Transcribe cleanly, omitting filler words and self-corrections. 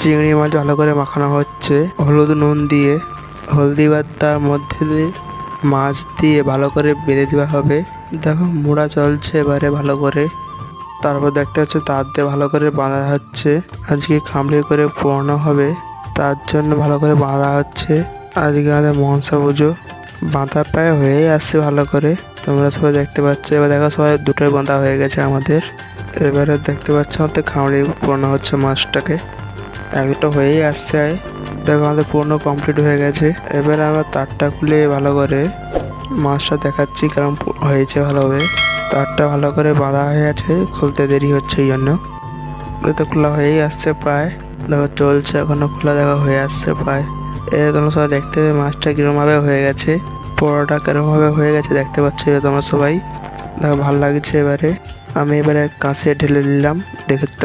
চিংড়ি মাছ ভালো করে মাখানো হচ্ছে হলুদ নুন দিয়ে। হলদি বাটার মধ্যে দিয়ে মাছ দিয়ে ভালো করে বেঁধে দেওয়া হবে। দেখো মোড়া চলছে এবারে ভালো করে। তারপর দেখতে হচ্ছে তার দিয়ে ভালো করে বাঁধা হচ্ছে। আজকে খামড়ি করে পোড়ানো হবে, তার জন্য ভালো করে বাঁধা হচ্ছে। আজকে আমাদের মনসা পুজো বাঁধা প্রায় হয়েই আসছে ভালো করে, তোমরা সবাই দেখতে পাচ্ছ। এবার দেখো সবাই দুটোই বাঁধা হয়ে গেছে আমাদের। এবারে দেখতে পাচ্ছ আমাদের খামড়ি পোড়ানো হচ্ছে মাছটাকে, একটা হয়েই আসছে। দেখো আমাদের পুরনো কমপ্লিট হয়ে গেছে। এবারে আমরা তারটা খুলে ভালো করে মাছটা দেখাচ্ছি কারণ হয়েছে ভালোভাবে। তারটা ভালো করে বাঁধা হয়ে আছে, খুলতে দেরি হচ্ছে এই জন্য। তো খোলা হয়েই আসছে প্রায়, দেখো চলছে এখনো খোলা, দেখা হয়ে আসছে প্রায়। তোমরা সবাই দেখতে পাবে মাছটা কিরম ভাবে হয়ে গেছে, পোড়াটা কিরম ভাবে হয়ে গেছে দেখতে পাচ্ছ তোমরা সবাই। দেখো ভালো লাগছে। এবারে আমি কাঁচে ঢেলে নিলাম, দেখতে